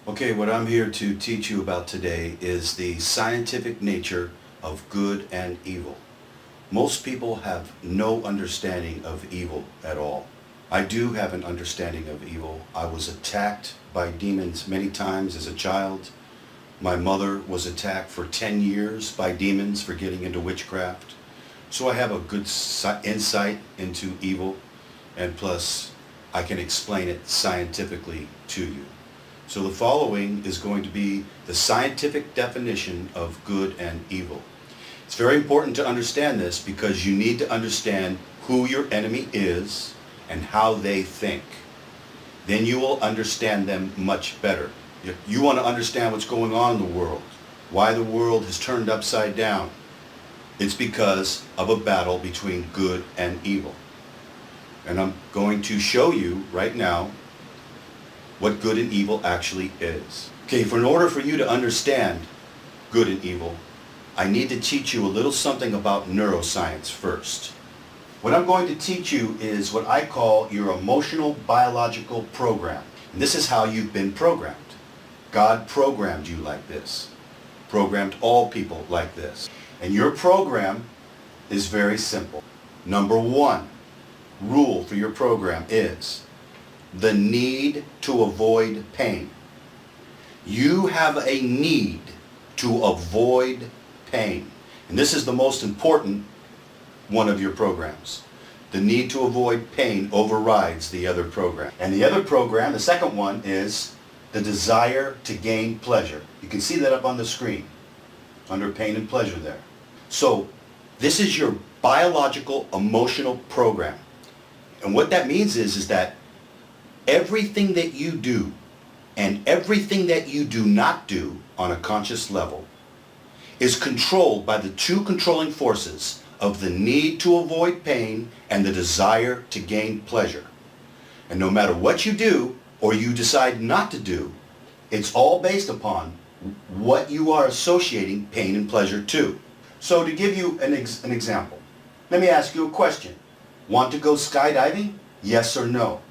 Okay, what I'm here to teach you about today is the scientific nature of good and evil. Most people have no understanding of evil at all. I do have an understanding of evil. I was attacked by demons many times as a child. My mother was attacked for 10 years by demons for getting into witchcraft. So I have a good insight into evil, and plus I can explain it scientifically to you. So the following is going to be the scientific definition of good and evil. It's very important to understand this because you need to understand who your enemy is and how they think. Then you will understand them much better. You want to understand what's going on in the world, why the world has turned upside down. It's because of a battle between good and evil. And I'm going to show you right now what good and evil actually is. Okay, in order for you to understand good and evil, I need to teach you a little something about neuroscience first. What I'm going to teach you is what I call your emotional biological program. And this is how you've been programmed. God programmed you like this. Programmed all people like this. And your program is very simple. Number one rule for your program is the need to avoid pain. You have a need to avoid pain. And this is the most important one of your programs. The need to avoid pain overrides the other program. And the other program, the second one, is the desire to gain pleasure. You can see that up on the screen under pain and pleasure there. So this is your biological emotional program. And what that means is that everything that you do and everything that you do not do on a conscious level is controlled by the two controlling forces of the need to avoid pain and the desire to gain pleasure. And no matter what you do or you decide not to do, it's all based upon what you are associating pain and pleasure to. So to give you an example, let me ask you a question. Want to go skydiving? Yes or no?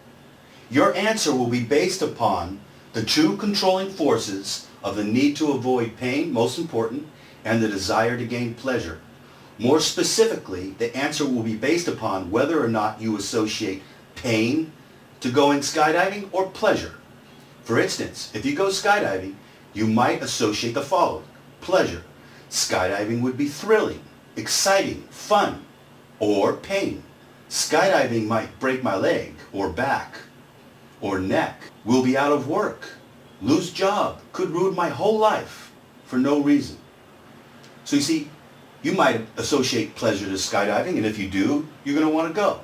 Your answer will be based upon the two controlling forces of the need to avoid pain, most important, and the desire to gain pleasure. More specifically, the answer will be based upon whether or not you associate pain to going skydiving or pleasure. For instance, if you go skydiving, you might associate the following. Pleasure. Skydiving would be thrilling, exciting, fun, or pain. Skydiving might break my leg or back or neck. Will be out of work, lose job, could ruin my whole life for no reason. So you see, you might associate pleasure to skydiving, and if you do, you're going to want to go.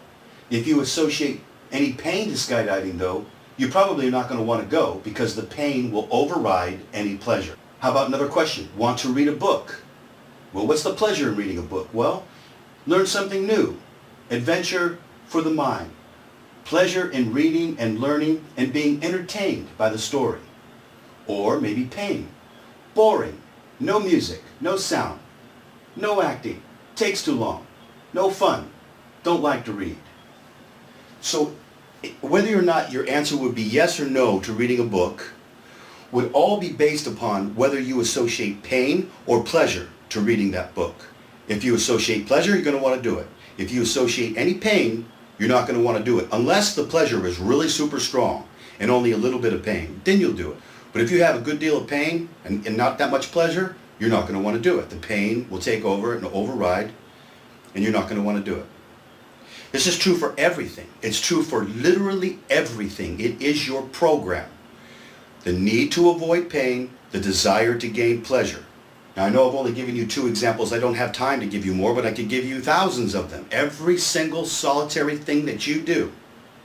If you associate any pain to skydiving though, you're probably not going to want to go because the pain will override any pleasure. How about another question? Want to read a book? Well, what's the pleasure in reading a book? Well, learn something new. Adventure for the mind. Pleasure in reading and learning and being entertained by the story. Or maybe pain. Boring. No music. No sound. No acting. Takes too long. No fun. Don't like to read. So whether or not your answer would be yes or no to reading a book would all be based upon whether you associate pain or pleasure to reading that book. If you associate pleasure, you're going to want to do it. If you associate any pain, you're not going to want to do it unless the pleasure is really super strong and only a little bit of pain. Then you'll do it. But if you have a good deal of pain and not that much pleasure, you're not going to want to do it. The pain will take over and override, and you're not going to want to do it. This is true for everything. It's true for literally everything. It is your program. The need to avoid pain, the desire to gain pleasure. Now, I know I've only given you two examples. I don't have time to give you more, but I could give you thousands of them. Every single solitary thing that you do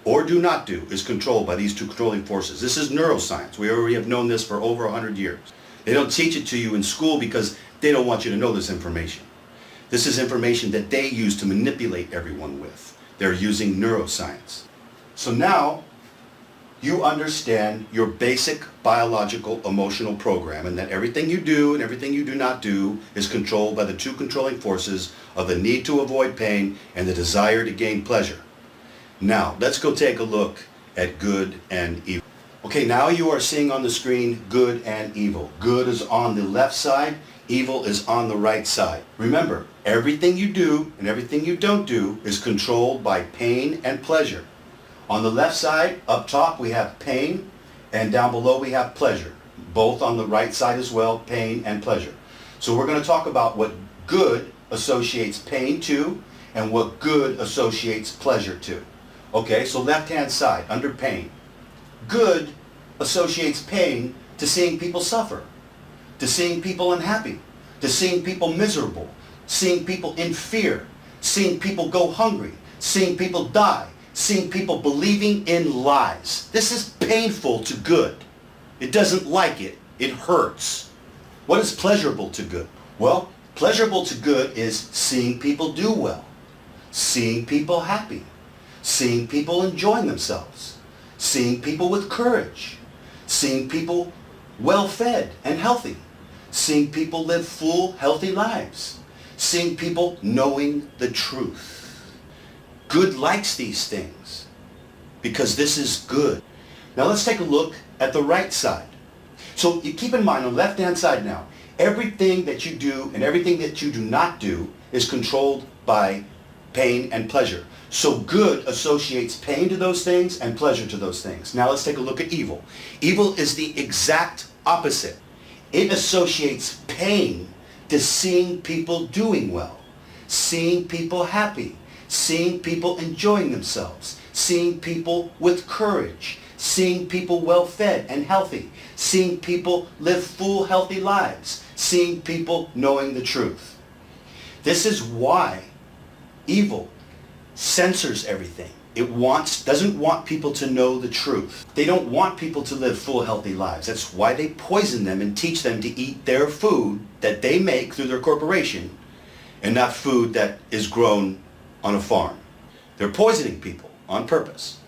or do not do is controlled by these two controlling forces. This is neuroscience. We already have known this for over 100 years. They don't teach it to you in school because they don't want you to know this information. This is information that they use to manipulate everyone with. They're using neuroscience. So now you understand your basic biological emotional program, and that everything you do and everything you do not do is controlled by the two controlling forces of the need to avoid pain and the desire to gain pleasure. Now, let's go take a look at good and evil. Okay, now you are seeing on the screen good and evil. Good is on the left side, evil is on the right side. Remember, everything you do and everything you don't do is controlled by pain and pleasure. On the left side, up top, we have pain, and down below we have pleasure. Both on the right side as well, pain and pleasure. So we're going to talk about what good associates pain to and what good associates pleasure to. Okay, so left-hand side, under pain. Good associates pain to seeing people suffer, to seeing people unhappy, to seeing people miserable, seeing people in fear, seeing people go hungry, seeing people die, seeing people believing in lies. This is painful to good. It doesn't like it. It hurts. What is pleasurable to good? Well, pleasurable to good is seeing people do well, seeing people happy, seeing people enjoying themselves, seeing people with courage, seeing people well-fed and healthy, seeing people live full, healthy lives, seeing people knowing the truth. Good likes these things because this is good. Now let's take a look at the right side. So you keep in mind on the left-hand side now, everything that you do and everything that you do not do is controlled by pain and pleasure. So good associates pain to those things and pleasure to those things. Now let's take a look at evil. Evil is the exact opposite. It associates pain to seeing people doing well, seeing people happy, seeing people enjoying themselves, seeing people with courage, seeing people well-fed and healthy, seeing people live full, healthy lives, seeing people knowing the truth. This is why evil censors everything. It doesn't want people to know the truth. They don't want people to live full, healthy lives. That's why they poison them and teach them to eat their food that they make through their corporation and not food that is grown on a farm. They're poisoning people on purpose.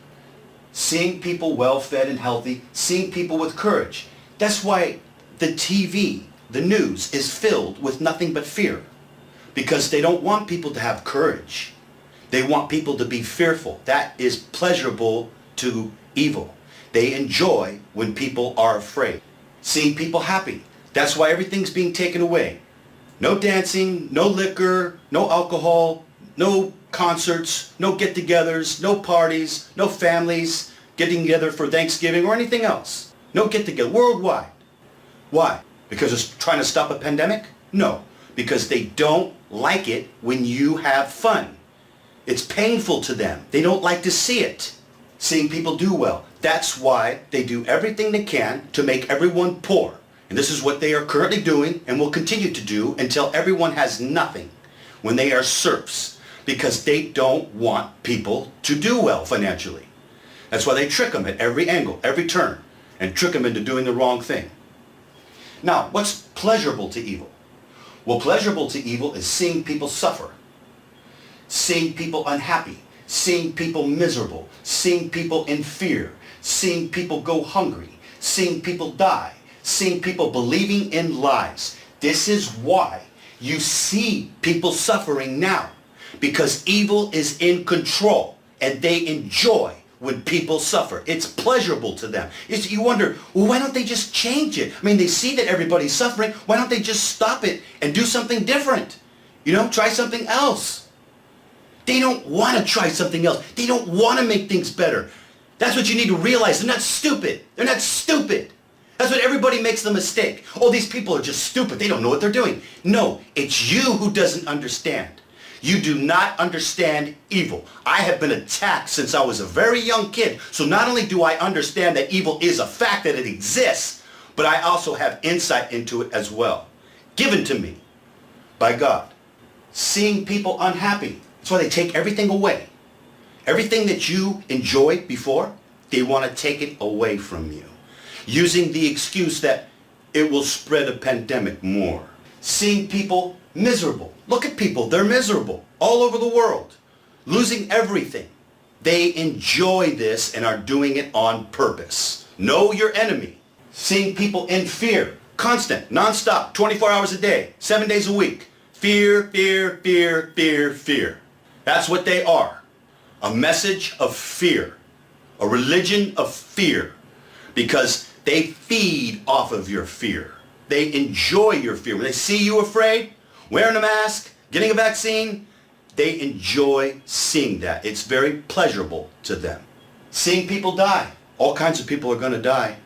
Seeing people well-fed and healthy, seeing people with courage. That's why the TV, the news, is filled with nothing but fear. Because they don't want people to have courage. They want people to be fearful. That is pleasurable to evil. They enjoy when people are afraid. Seeing people happy. That's why everything's being taken away. No dancing, no liquor, no alcohol, no concerts, no get-togethers, no parties, no families getting together for Thanksgiving or anything else. No get-together worldwide. Why? Because it's trying to stop a pandemic? No. Because they don't like it when you have fun. It's painful to them. They don't like to see it. Seeing people do well. That's why they do everything they can to make everyone poor. And this is what they are currently doing and will continue to do until everyone has nothing when they are serfs. Because they don't want people to do well financially. That's why they trick them at every angle, every turn, and trick them into doing the wrong thing. Now, what's pleasurable to evil? Well, pleasurable to evil is seeing people suffer, seeing people unhappy, seeing people miserable, seeing people in fear, seeing people go hungry, seeing people die, seeing people believing in lies. This is why you see people suffering now, because evil is in control and they enjoy when people suffer. It's pleasurable to them. You wonder, well, why don't they just change it? I mean, they see that everybody's suffering. Why don't they just stop it and do something different? You know, try something else. They don't want to try something else. They don't want to make things better. That's what you need to realize. They're not stupid. They're not stupid. That's what everybody makes the mistake. Oh, these people are just stupid. They don't know what they're doing. No, it's you who doesn't understand. You do not understand evil. I have been attacked since I was a very young kid. So not only do I understand that evil is a fact, that it exists, but I also have insight into it as well. Given to me by God. Seeing people unhappy. That's why they take everything away. Everything that you enjoyed before, they want to take it away from you. Using the excuse that it will spread a pandemic more. Seeing people miserable. Look at people, they're miserable all over the world, losing everything. They enjoy this and are doing it on purpose. Know your enemy. Seeing people in fear, constant, non-stop, 24 hours a day, 7 days a week. Fear, fear, fear, fear, fear. That's what they are. A message of fear. A religion of fear. because they feed off of your fear. They enjoy your fear. When they see you afraid, wearing a mask, getting a vaccine, they enjoy seeing that. It's very pleasurable to them. Seeing people die. All kinds of people are going to die.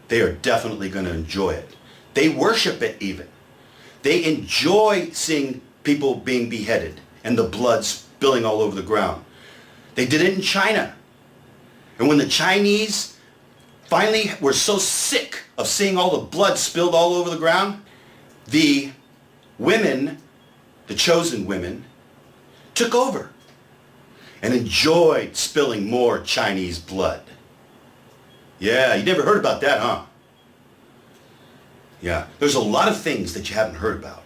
They are definitely going to enjoy it. They worship it even. They enjoy seeing people being beheaded and the blood spilling all over the ground. They did it in China. And when the Chinese finally were so sick of seeing all the blood spilled all over the ground, the women, the chosen women, took over and enjoyed spilling more Chinese blood. Yeah, you never heard about that, huh? Yeah, there's a lot of things that you haven't heard about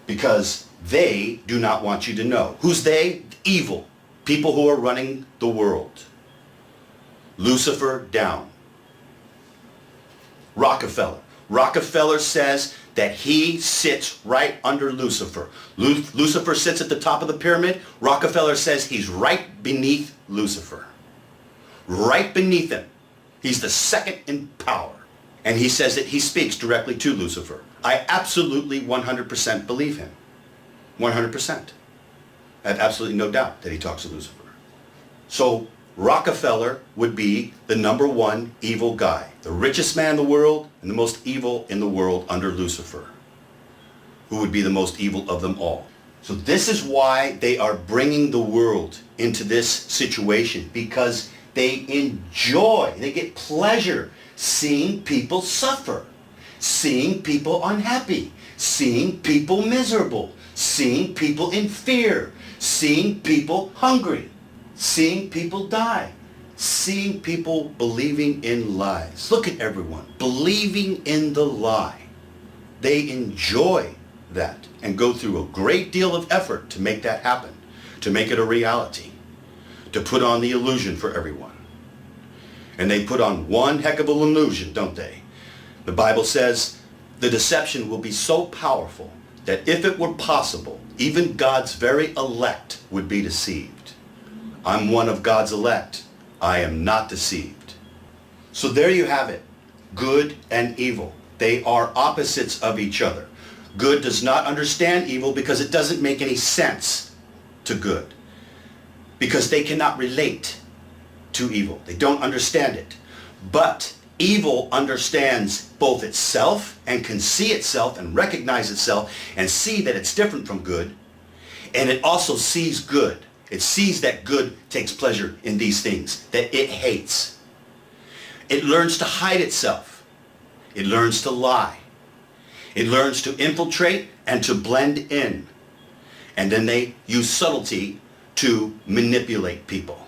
because they do not want you to know. Who's they? Evil. People who are running the world. Lucifer down. Rockefeller. Rockefeller says that he sits right under Lucifer. Lucifer sits at the top of the pyramid. Rockefeller says he's right beneath Lucifer. Right beneath him. He's the second in power. And he says that he speaks directly to Lucifer. I absolutely 100% believe him. 100%. I have absolutely no doubt that he talks to Lucifer. So Rockefeller would be the number one evil guy. The richest man in the world and the most evil in the world under Lucifer. Who would be the most evil of them all. So this is why they are bringing the world into this situation. Because they enjoy, they get pleasure seeing people suffer. Seeing people unhappy. Seeing people miserable. Seeing people in fear. Seeing people hungry. Seeing people die. Seeing people believing in lies. Look at everyone believing in the lie. They enjoy that and go through a great deal of effort to make that happen, to make it a reality, to put on the illusion for everyone. And they put on one heck of an illusion, don't they? The Bible says the deception will be so powerful that if it were possible, even God's very elect would be deceived. I'm one of God's elect. I am not deceived. So there you have it. Good and evil. They are opposites of each other. Good does not understand evil because it doesn't make any sense to good. Because they cannot relate to evil. They don't understand it. But evil understands both itself and can see itself and recognize itself and see that it's different from good. And it also sees good. It sees that good takes pleasure in these things that it hates. It learns to hide itself. It learns to lie. It learns to infiltrate and to blend in. And then they use subtlety to manipulate people.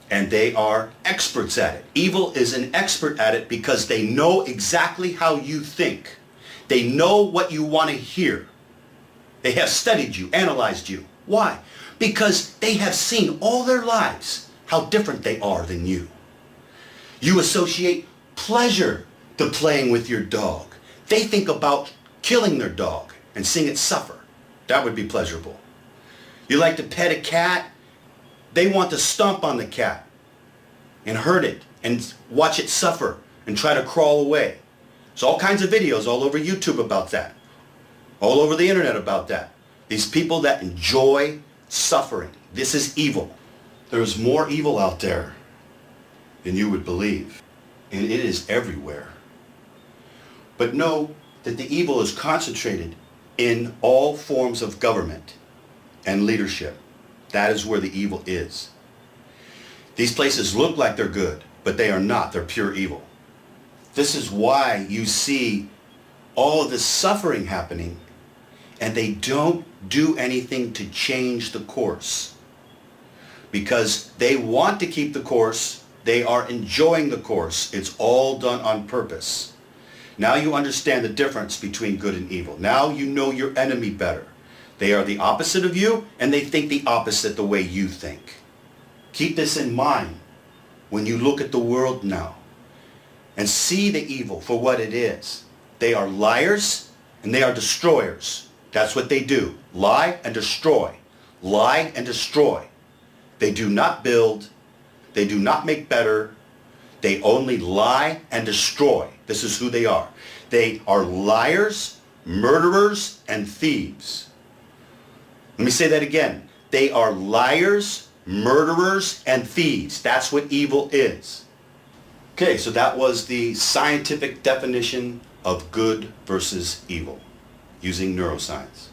And they are experts at it. Evil is an expert at it because they know exactly how you think. They know what you want to hear. They have studied you, analyzed you. Why? Because they have seen all their lives how different they are than you. You associate pleasure to playing with your dog. They think about killing their dog and seeing it suffer. That would be pleasurable. You like to pet a cat? They want to stomp on the cat and hurt it and watch it suffer and try to crawl away. There's all kinds of videos all over YouTube about that. All over the internet about that. These people that enjoy suffering. This is evil. There's more evil out there than you would believe. And it is everywhere. But know that the evil is concentrated in all forms of government and leadership. That is where the evil is. These places look like they're good, but they are not. They're pure evil. This is why you see all of this suffering happening, and they don't do anything to change the course. Because they want to keep the course. They are enjoying the course. It's all done on purpose. Now you understand the difference between good and evil. Now you know your enemy better. They are the opposite of you, and they think the opposite the way you think. Keep this in mind when you look at the world now and see the evil for what it is. They are liars and they are destroyers. That's what they do. Lie and destroy. Lie and destroy. They do not build. They do not make better. They only lie and destroy. This is who they are. They are liars, murderers, and thieves. Let me say that again. They are liars, murderers, and thieves. That's what evil is. Okay, so that was the scientific definition of good versus evil using neuroscience.